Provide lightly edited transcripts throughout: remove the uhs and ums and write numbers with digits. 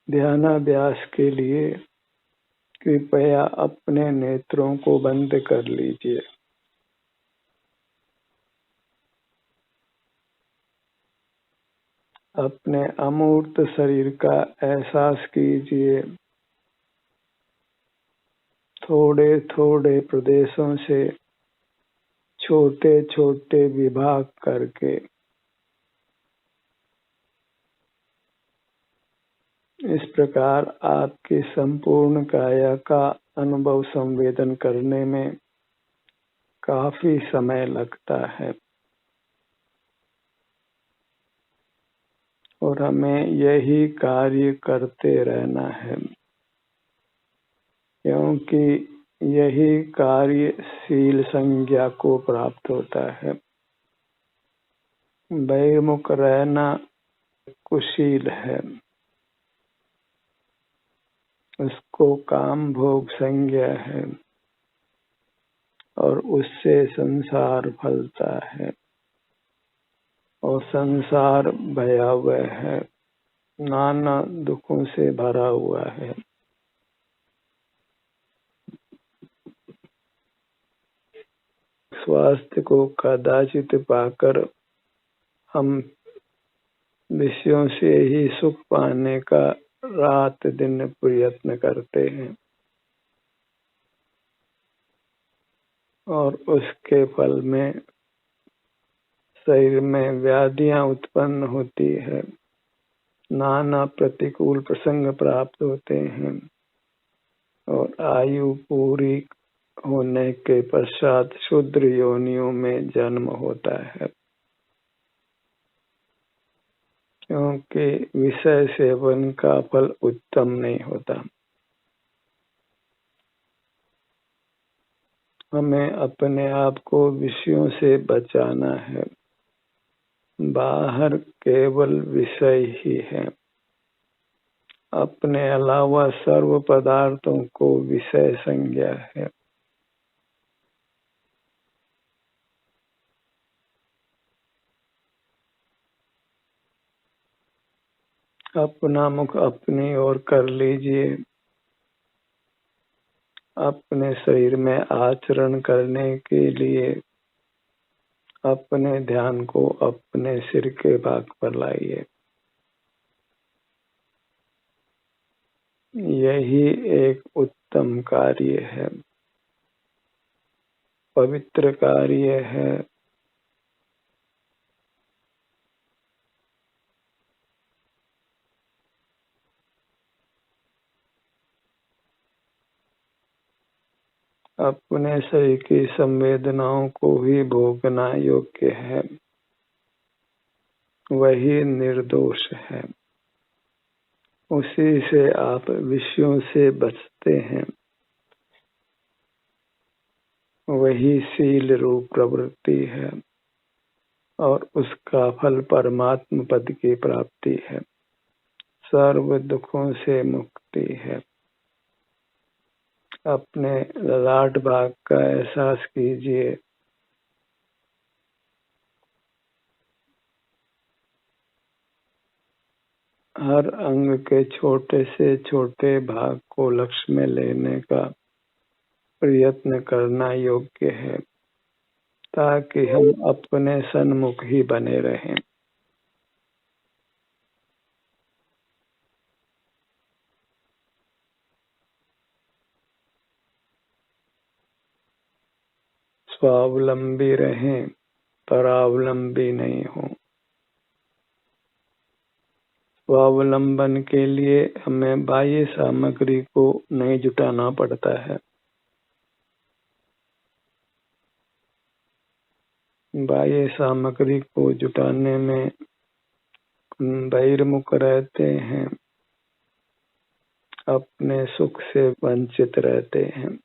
ध्यानाभ्यास के लिए कृपया अपने नेत्रों को बंद कर लीजिए। अपने अमूर्त शरीर का एहसास कीजिए। थोड़े थोड़े प्रदेशों से छोटे छोटे विभाग करके इस प्रकार आपकी संपूर्ण काया का अनुभव संवेदन करने में काफी समय लगता है और हमें यही कार्य करते रहना है, क्योंकि यही कार्यशील संज्ञा को प्राप्त होता है। बहिर्मुख रहना कुशील है, उसको काम भोग संज्ञा है और उससे संसार फलता है और संसार भयावह है, नाना दुखों से भरा हुआ है। स्वास्थ्य को कदाचित पाकर हम विषयों से ही सुख पाने का रात दिन प्रयत्न करते हैं और उसके फल में शरीर में व्याधियां उत्पन्न होती है, नाना प्रतिकूल प्रसंग प्राप्त होते हैं और आयु पूरी होने के पश्चात शूद्र योनियों में जन्म होता है, क्योंकि विषय सेवन का फल उत्तम नहीं होता। हमें अपने आप को विषयों से बचाना है। बाहर केवल विषय ही है, अपने अलावा सर्व पदार्थों को विषय संज्ञा है। अपना मुख अपनी ओर कर लीजिए। अपने शरीर में आचरण करने के लिए अपने ध्यान को अपने सिर के भाग पर लाइए। यही एक उत्तम कार्य है, पवित्र कार्य है। अपने शरीर की संवेदनाओं को ही भोगना योग्य है, वही निर्दोष है। उसी से आप विषयों से बचते हैं, वही शील रूप प्रवृत्ति है और उसका फल परमात्म पद की प्राप्ति है, सर्व दुखों से मुक्ति है। अपने ललाट भाग का एहसास कीजिए। हर अंग के छोटे से छोटे भाग को लक्ष्य में लेने का प्रयत्न करना योग्य है, ताकि हम अपने सन्मुख ही बने रहें। स्वावलंबी रहें, परावलंबी नहीं हो। स्वावलंबन के लिए हमें बाह्य सामग्री को नहीं जुटाना पड़ता है। बाह्य सामग्री को जुटाने में बहिर्मुख रहते हैं, अपने सुख से वंचित रहते हैं।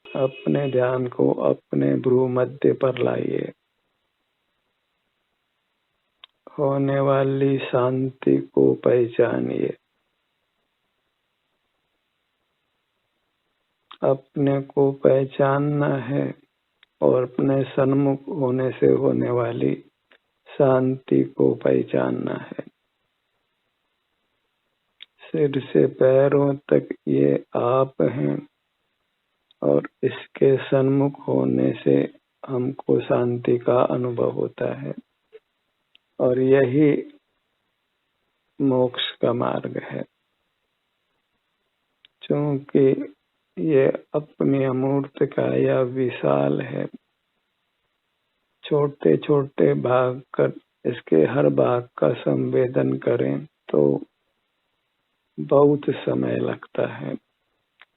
अपने ध्यान को अपने भ्रू मध्य पर लाइए। होने वाली शांति को पहचानिए। अपने को पहचानना है और अपने सन्मुख होने से होने वाली शांति को पहचानना है। सिर से पैरों तक ये आप हैं और इसके सन्मुख होने से हमको शांति का अनुभव होता है और यही मोक्ष का मार्ग है। क्योंकि ये अपनी अमूर्त काया विशाल है, छोटे छोटे भाग कर इसके हर भाग का संवेदन करें तो बहुत समय लगता है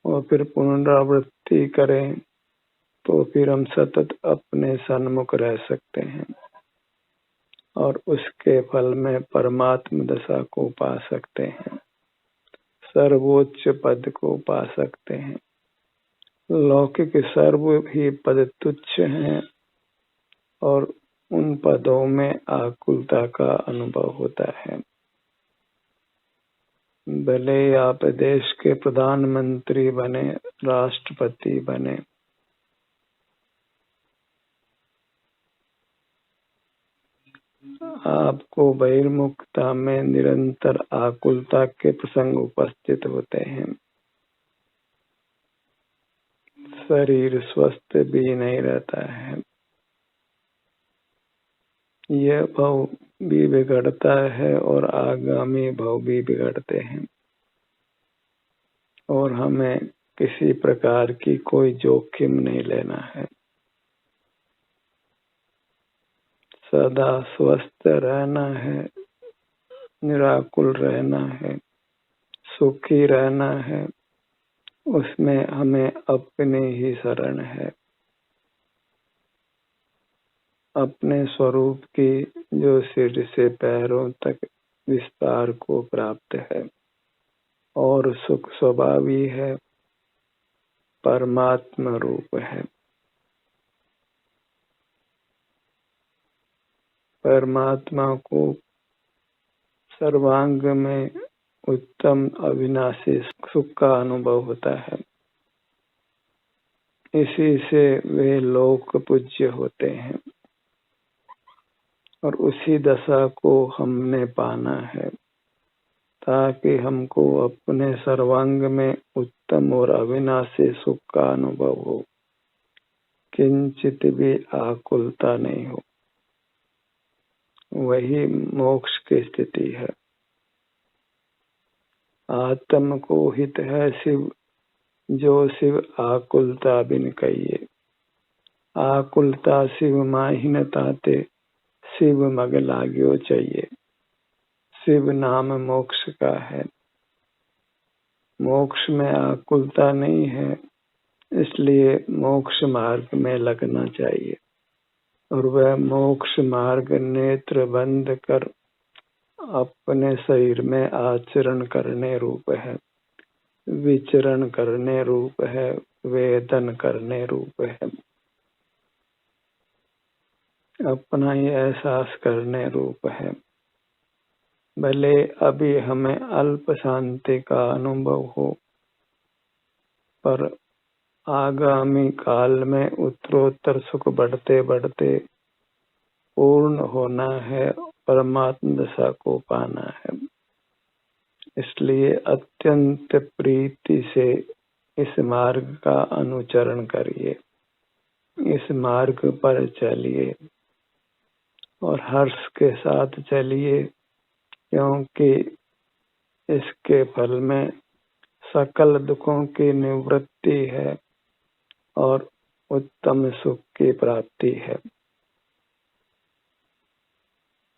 और फिर पुनरावृत्ति करें तो फिर हम सतत अपने सन्मुख रह सकते हैं और उसके फल में परमात्म दशा को पा सकते हैं, सर्वोच्च पद को पा सकते हैं। लौकिक सर्व ही पद तुच्छ हैं और उन पदों में आकुलता का अनुभव होता है। भले आप देश के प्रधानमंत्री बने, राष्ट्रपति बने, आपको बहिर्मुखता में निरंतर आकुलता के प्रसंग उपस्थित होते हैं। शरीर स्वस्थ भी नहीं रहता है, यह भाव भी बिगड़ता है और आगामी भाव भी बिगड़ते हैं और हमें किसी प्रकार की कोई जोखिम नहीं लेना है। सदा स्वस्थ रहना है, निराकुल रहना है, सुखी रहना है, उसमें हमें अपने ही शरण है। अपने स्वरूप की जो सिर से पैरों तक विस्तार को प्राप्त है और सुख स्वभावी है, परमात्मा रूप है। परमात्मा को सर्वांग में उत्तम अविनाशी सुख का अनुभव होता है, इसी से वे लोक पूज्य होते हैं और उसी दशा को हमने पाना है ताकि हमको अपने सर्वांग में उत्तम और अविनाशी सुख का अनुभव हो, किंचित भी आकुलता नहीं हो। वही मोक्ष की स्थिति है। आत्म को हित है शिव, जो शिव आकुलता बिन कहिए। आकुलता शिव माहिन ताते, शिव मग लाग्यो चाहिए। शिव नाम मोक्ष का है। मोक्ष में आकुलता नहीं है, इसलिए मोक्ष मार्ग में लगना चाहिए और वह मोक्ष मार्ग नेत्र बंद कर अपने शरीर में आचरण करने रूप है, विचरण करने रूप है, वेदन करने रूप है, अपना ही एहसास करने रूप है। भले अभी हमें अल्प शांति का अनुभव हो, पर आगामी काल में उत्तरोत्तर सुख बढ़ते बढ़ते पूर्ण होना है, परमात्म दशा को पाना है। इसलिए अत्यंत प्रीति से इस मार्ग का अनुचरण करिए, इस मार्ग पर चलिए और हर्ष के साथ चलिए, क्योंकि इसके फल में सकल दुखों की निवृत्ति है और उत्तम सुख की प्राप्ति है।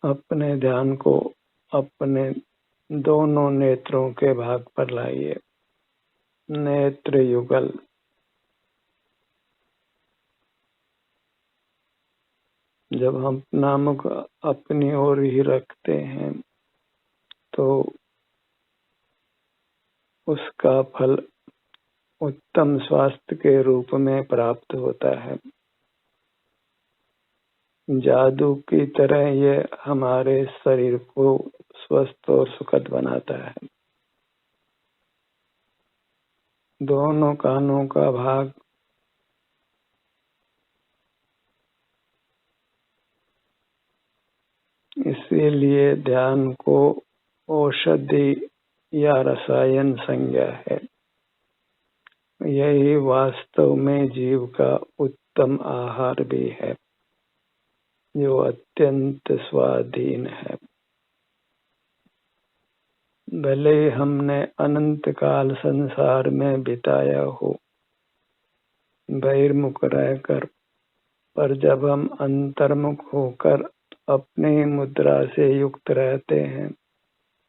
अपने ध्यान को अपने दोनों नेत्रों के भाग पर लाइए। नेत्र युगल। जब हम अपना मुख अपनी ओर ही रखते हैं तो उसका फल उत्तम स्वास्थ्य के रूप में प्राप्त होता है। जादू की तरह ये हमारे शरीर को स्वस्थ और सुखद बनाता है। दोनों कानों का भाग इसीलिए ध्यान को औषधि या रसायन संज्ञा है। यही वास्तव में जीव का उत्तम आहार भी है, जो अत्यंत स्वाधीन है। भले हमने अनंत काल संसार में बिताया हो बहिर्मुख रहकर, पर जब हम अंतर्मुख होकर अपनी मुद्रा से युक्त रहते हैं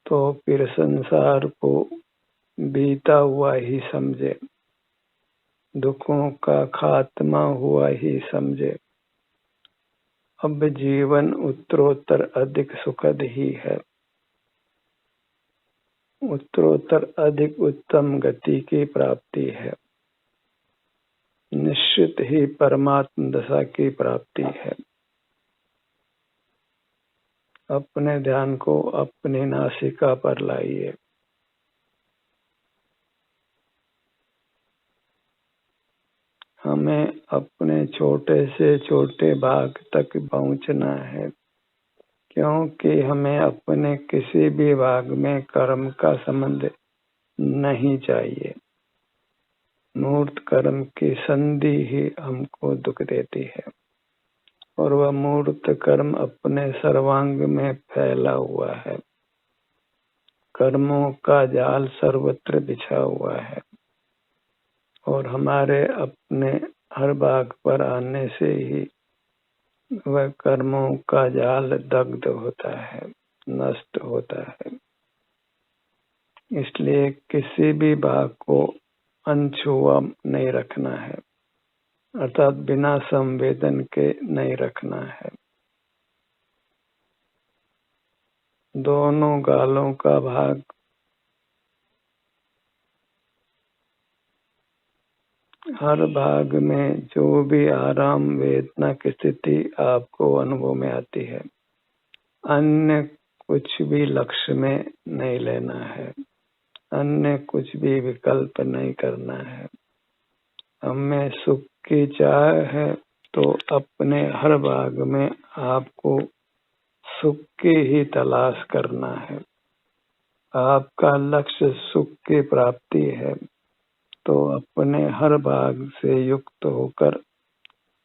तो फिर संसार को बीता हुआ ही समझे, दुखों का खात्मा हुआ ही समझे। अब जीवन उत्तरोत्तर अधिक सुखद ही है, उत्तरोत्तर अधिक उत्तम गति की प्राप्ति है, निश्चित ही परमात्म दशा की प्राप्ति है। अपने ध्यान को अपनी नासिका पर लाइए। हमें अपने छोटे से छोटे भाग तक पहुंचना है, क्योंकि हमें अपने किसी भी भाग में कर्म का संबंध नहीं चाहिए। मूर्त कर्म की संधि ही हमको दुख देती है, और वह मूर्त कर्म अपने सर्वांग में फैला हुआ है। कर्मों का जाल सर्वत्र बिछा हुआ है, और हमारे अपने हर भाग पर आने से ही वह कर्मों का जाल दग्ध होता है, नष्ट होता है। इसलिए किसी भी भाग को अनछुआ नहीं रखना है, अर्थात बिना संवेदन के नहीं रखना है। दोनों गालों का भाग हर भाग में जो भी आराम वेदना की स्थिति आपको अनुभव में आती है, अन्य कुछ भी लक्ष्य में नहीं लेना है, अन्य कुछ भी विकल्प नहीं करना है। हमें सुख की चाह है तो अपने हर भाग में आपको सुख की ही तलाश करना है। आपका लक्ष्य सुख की प्राप्ति है तो अपने हर भाग से युक्त होकर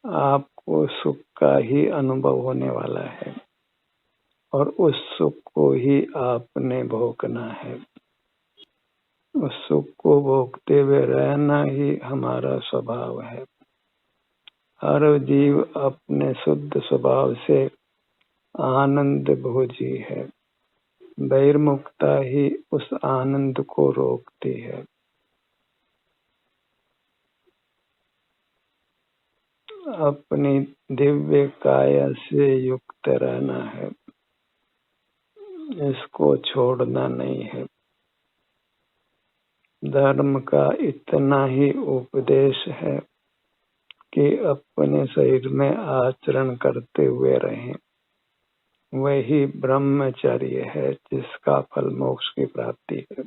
आपको सुख का ही अनुभव होने वाला है, और उस सुख को ही आपने भोगना है। उस सुख को भोगते हुए रहना ही हमारा स्वभाव है। हर जीव अपने शुद्ध स्वभाव से आनंद भोजी है। बहिर्मुखता ही उस आनंद को रोकती है। अपनी दिव्य काया से युक्त रहना है, इसको छोड़ना नहीं है। धर्म का इतना ही उपदेश है कि अपने शरीर में आचरण करते हुए रहें। वही ब्रह्मचर्य है जिसका फल मोक्ष की प्राप्ति है।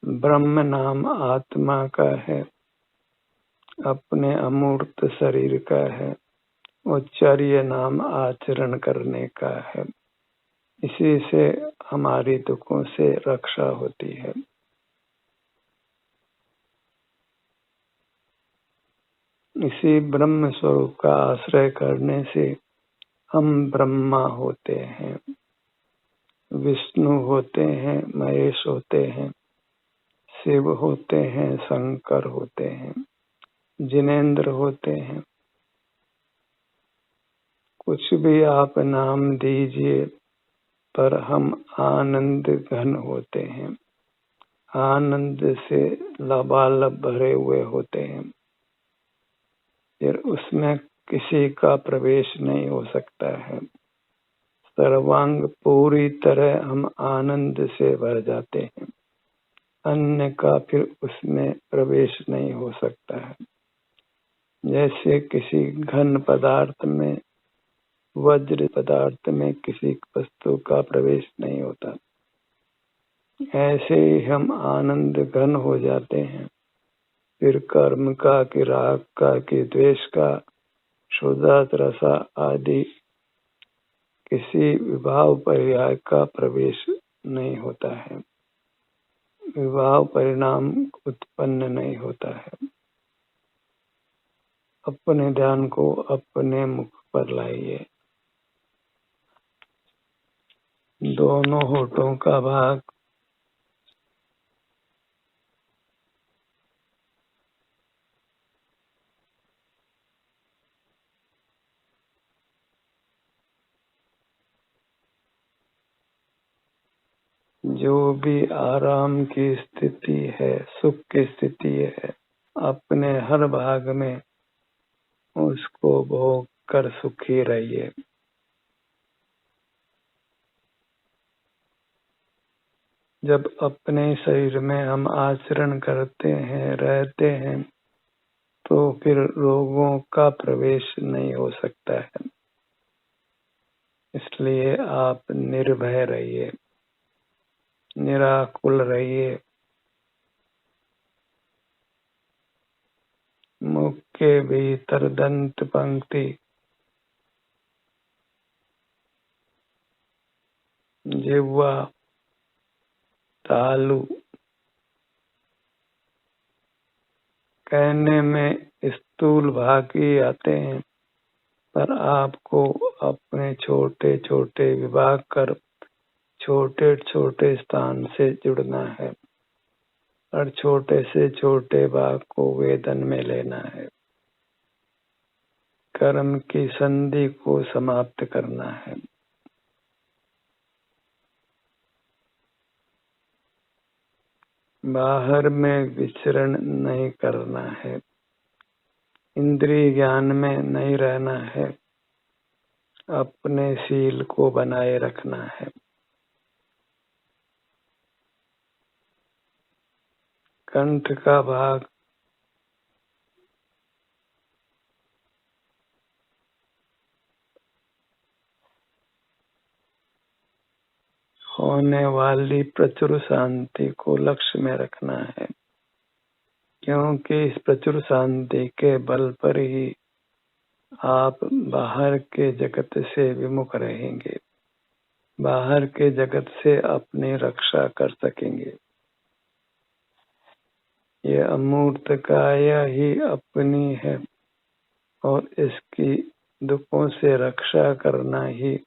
ब्रह्म नाम आत्मा का है, अपने अमूर्त शरीर का है, और चर्य नाम आचरण करने का है। इसी से हमारी दुखों से रक्षा होती है। इसी ब्रह्म स्वरूप का आश्रय करने से हम ब्रह्मा होते हैं, विष्णु होते हैं, महेश होते हैं, शिव होते हैं, शंकर होते हैं, जिनेंद्र होते हैं। कुछ भी आप नाम दीजिए, पर हम आनंद घन होते हैं, आनंद से लबालब भरे हुए होते हैं। फिर उसमें किसी का प्रवेश नहीं हो सकता है। सर्वांग पूरी तरह हम आनंद से भर जाते हैं, अन्य का फिर उसमें प्रवेश नहीं हो सकता है। जैसे किसी घन पदार्थ में, वज्र पदार्थ में किसी वस्तु का प्रवेश नहीं होता, ऐसे ही हम आनंद घन हो जाते हैं। फिर कर्म का कि राग का कि द्वेष का, क्षुधा रसा आदि किसी विभाव पर्याय का प्रवेश नहीं होता है। विवाह परिणाम उत्पन्न नहीं होता है। अपने ध्यान को अपने मुख पर लाइए। दोनों होठों का भाग जो भी आराम की स्थिति है, सुख की स्थिति है, अपने हर भाग में उसको भोग कर सुखी रहिए। जब अपने शरीर में हम आचरण करते हैं, रहते हैं, तो फिर रोगों का प्रवेश नहीं हो सकता है। इसलिए आप निर्भय रहिए, निराकुल रहिए। मुख के भीतर दंत पंक्ति, जिह्वा, तालु, कहने में स्थूल भाग ही आते हैं, पर आपको अपने छोटे छोटे विभाग कर छोटे छोटे स्थान से जुड़ना है और छोटे से छोटे भाग को वेदन में लेना है। कर्म की संधि को समाप्त करना है। बाहर में विचरण नहीं करना है। इंद्रिय ज्ञान में नहीं रहना है। अपने शील को बनाए रखना है। कंठ का भाग होने वाली प्रचुर शांति को लक्ष्य में रखना है, क्योंकि इस प्रचुर शांति के बल पर ही आप बाहर के जगत से विमुख रहेंगे, बाहर के जगत से अपनी रक्षा कर सकेंगे। ये अमूर्त काया ही अपनी है और इसकी दुखों से रक्षा करना ही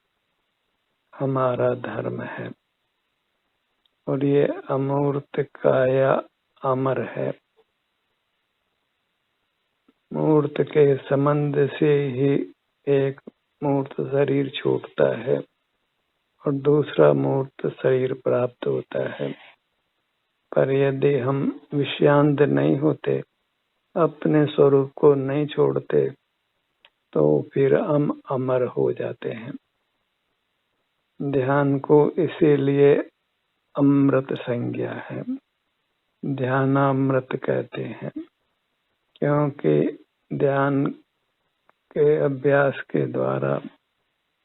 हमारा धर्म है। और ये अमूर्त काया अमर है। मूर्त के संबंध से ही एक मूर्त शरीर छूटता है और दूसरा मूर्त शरीर प्राप्त होता है। पर यदि हम विषयांध नहीं होते, अपने स्वरूप को नहीं छोड़ते, तो फिर हम अमर हो जाते हैं। ध्यान को इसीलिए अमृत संज्ञा है, ध्यानामृत कहते हैं, क्योंकि ध्यान के अभ्यास के द्वारा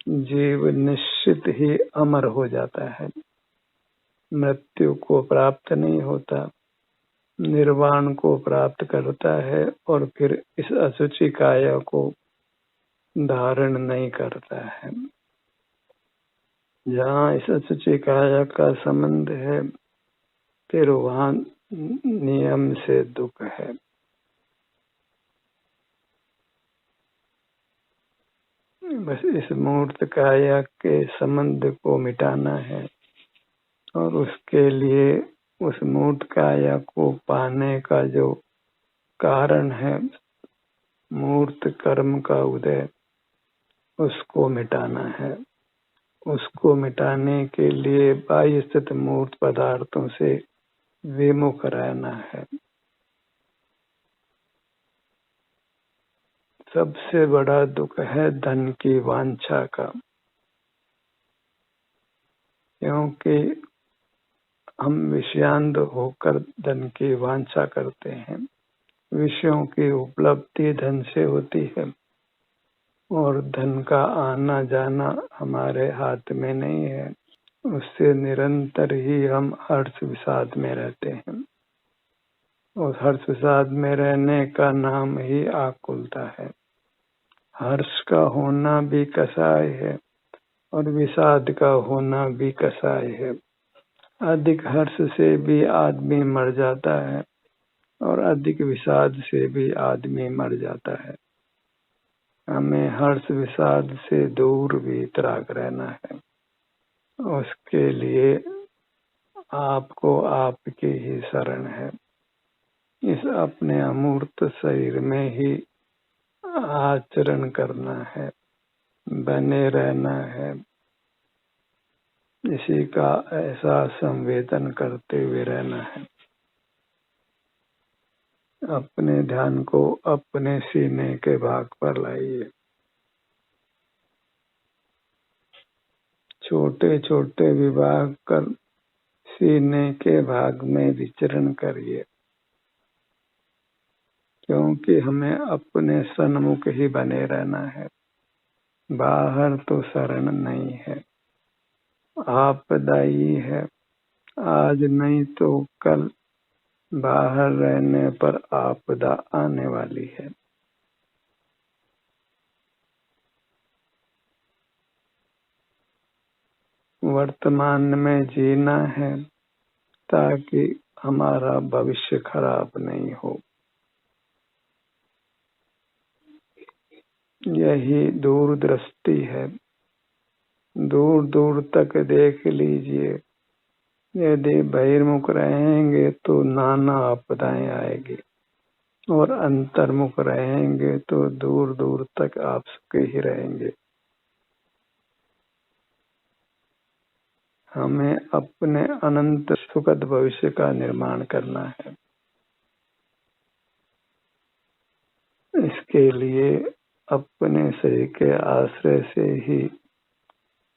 जीव निश्चित ही अमर हो जाता है, मृत्यु को प्राप्त नहीं होता, निर्वाण को प्राप्त करता है और फिर इस अशुचि काया को धारण नहीं करता है। जहाँ इस अशुचि काया का संबंध है, फिर वहाँ नियम से दुख है। बस इस मूर्त काया के संबंध को मिटाना है और उसके लिए उस मूर्त काया को पाने का जो कारण है, मूर्त कर्म का उदय, उसको मिटाना है। उसको मिटाने के लिए बाह्य स्थित मूर्त पदार्थों से विमुख रहना है। सबसे बड़ा दुख है धन की वांछा का, क्योंकि हम विषयांध होकर धन की वांछा करते हैं। विषयों की उपलब्धि धन से होती है और धन का आना जाना हमारे हाथ में नहीं है। उससे निरंतर ही हम हर्ष विषाद में रहते हैं और हर्ष विषाद में रहने का नाम ही आकुलता है। हर्ष का होना भी कसाय है और विषाद का होना भी कसाय है। अधिक हर्ष से भी आदमी मर जाता है और अधिक विषाद से भी आदमी मर जाता है। हमें हर्ष विषाद से दूर वीतराग रहना है। उसके लिए आपको आपकी ही शरण है। इस अपने अमूर्त शरीर में ही आचरण करना है, बने रहना है। इसी का ऐसा संवेदन करते हुए रहना है। अपने ध्यान को अपने सीने के भाग पर लाइए। छोटे छोटे विभाग कर सीने के भाग में विचरण करिए, क्योंकि हमें अपने सन्मुख ही बने रहना है। बाहर तो शरण नहीं है, आपदाई है। आज नहीं तो कल बाहर रहने पर आपदा आने वाली है। वर्तमान में जीना है ताकि हमारा भविष्य खराब नहीं हो। यही दूरदृष्टि है। दूर दूर तक देख लीजिए। यदि बहिर्मुख रहेंगे तो नाना आपदाएं आएगी और अंतर्मुख रहेंगे तो दूर दूर तक आप सुखी ही रहेंगे। हमें अपने अनंत सुखद भविष्य का निर्माण करना है। इसके लिए अपने शरीर के आश्रय से ही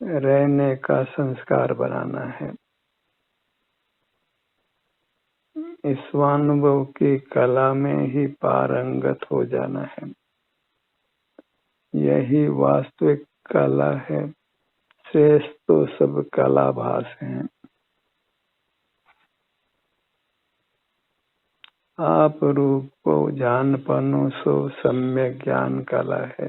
रहने का संस्कार बनाना है। स्वानुभव की कला में ही पारंगत हो जाना है। यही वास्तविक कला है। शेष तो सब कलाभास हैं। आप रूप को जान पनो सो सम्यक ज्ञान कला है।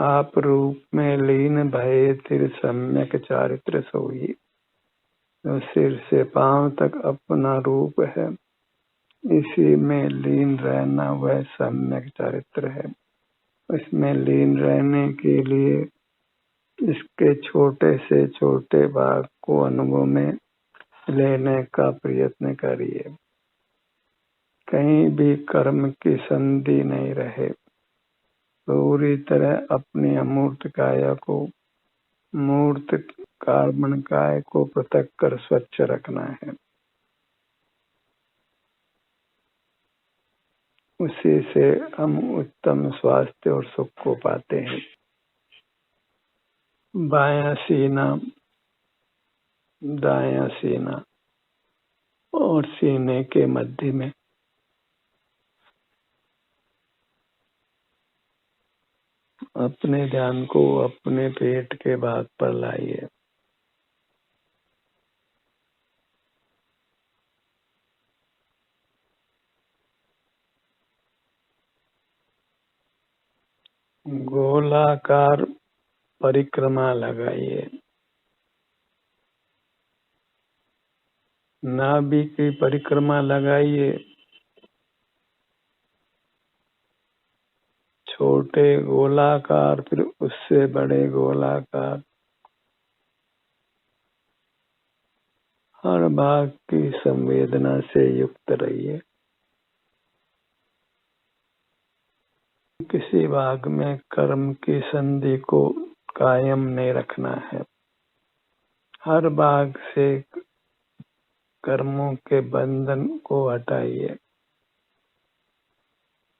आप रूप में लीन भये तिर सम्यक चारित्र सोई। जो सिर से पांव तक अपना रूप है, इसी में लीन रहना वह सम्यक चरित्र है। इसमें लीन रहने के लिए इसके छोटे से छोटे भाग को अनुभव में लेने का प्रयत्न करिए। कहीं भी कर्म की संधि नहीं रहे। पूरी तरह अपनी अमूर्त काया को मूर्त कार्बन काय को पृथक कर स्वच्छ रखना है। उसी से हम उत्तम स्वास्थ्य और सुख को पाते हैं। बायां सीना, दायां सीना और सीने के मध्य में अपने ध्यान को अपने पेट के भाग पर लाइए। गोलाकार परिक्रमा लगाइए। नाभि की परिक्रमा लगाइए। छोटे गोलाकार, फिर उससे बड़े गोलाकार। हर भाग की संवेदना से युक्त रहिए। किसी भाग में कर्म की संधि को कायम नहीं रखना है। हर भाग से कर्मों के बंधन को हटाइए।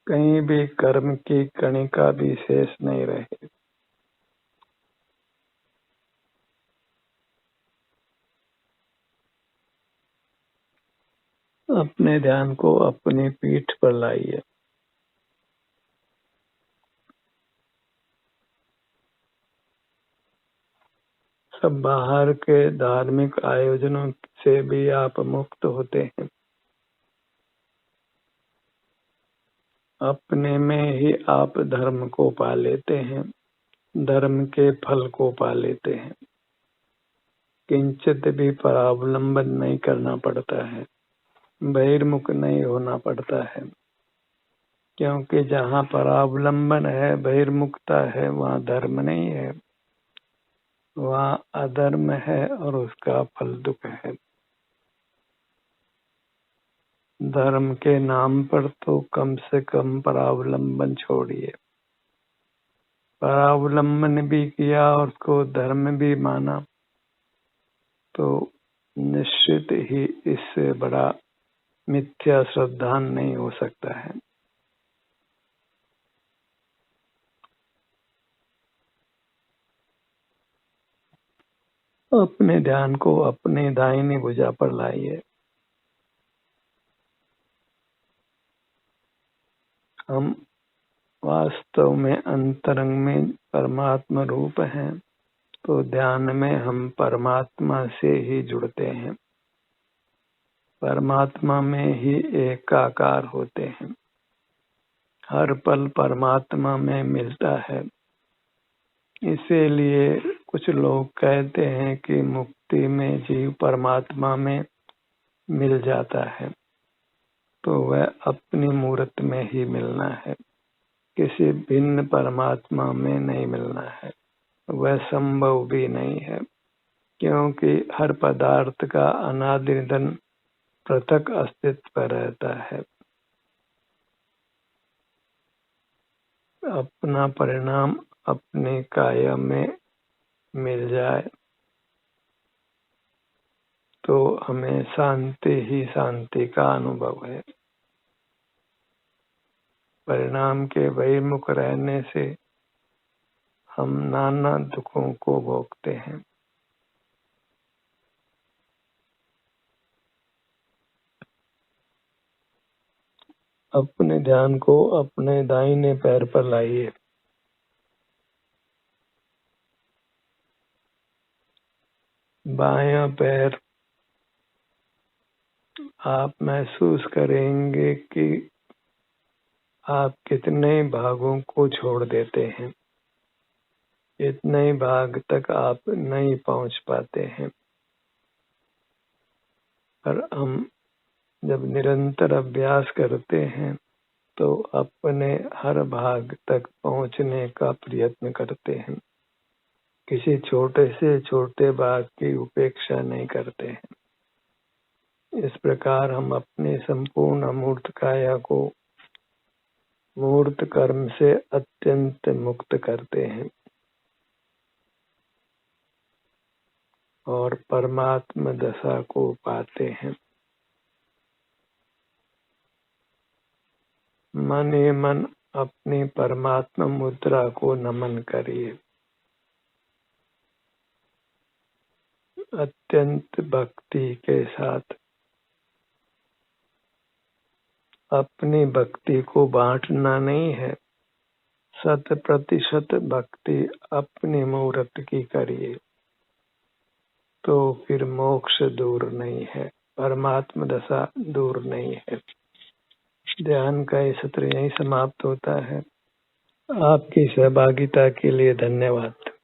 कहीं भी कर्म की कणिका भी शेष नहीं रहे। अपने ध्यान को अपनी पीठ पर लाइए। सब बाहर के धार्मिक आयोजनों से भी आप मुक्त होते हैं। अपने में ही आप धर्म को पा लेते हैं, धर्म के फल को पा लेते हैं। किंचित भी परावलंबन नहीं करना पड़ता है, बहिर्मुख नहीं होना पड़ता है, क्योंकि जहाँ परावलंबन है, बहिर्मुखता है, वहाँ धर्म नहीं है, वहाँ अधर्म है और उसका फल दुख है। धर्म के नाम पर तो कम से कम परावलंबन छोड़िए। परावलंबन भी किया और उसको धर्म भी माना तो निश्चित ही इससे बड़ा मिथ्या श्रद्धान नहीं हो सकता है। अपने ध्यान को अपने दाहिनी भुजा पर लाइए। हम वास्तव में अंतरंग में परमात्मा रूप हैं, तो ध्यान में हम परमात्मा से ही जुड़ते हैं, परमात्मा में ही एकाकार होते हैं, हर पल परमात्मा में मिलता है। इसीलिए कुछ लोग कहते हैं कि मुक्ति में जीव परमात्मा में मिल जाता है, तो वह अपनी मूर्त में ही मिलना है, किसी भिन्न परमात्मा में नहीं मिलना है। वह संभव भी नहीं है, क्योंकि हर पदार्थ का अनादि निधन पृथक अस्तित्व रहता है। अपना परिणाम अपने काया में मिल जाए तो हमें शांति ही शांति का अनुभव है। परिणाम के बहिर्मुख रहने से हम नाना दुखों को भोगते हैं। अपने ध्यान को अपने दाहिने पैर पर लाइए। बायां पैर आप महसूस करेंगे कि आप कितने भागों को छोड़ देते हैं, इतने भाग तक आप नहीं पहुंच पाते हैं। पर हम जब निरंतर अभ्यास करते हैं तो अपने हर भाग तक पहुंचने का प्रयत्न करते हैं, किसी छोटे से छोटे भाग की उपेक्षा नहीं करते हैं। इस प्रकार हम अपनी संपूर्ण अमूर्त काया को मूर्त कर्म से अत्यंत मुक्त करते हैं और परमात्म दशा को पाते हैं। मन ही मन अपनी परमात्मा मुद्रा को नमन करिए। अत्यंत भक्ति के साथ अपनी भक्ति को बांटना नहीं है, 100% भक्ति अपनी मूर्त की करिए, तो फिर मोक्ष दूर नहीं है, परमात्मा दशा दूर नहीं है। ध्यान का ये सत्र यहीं समाप्त होता है। आपकी सहभागिता के लिए धन्यवाद।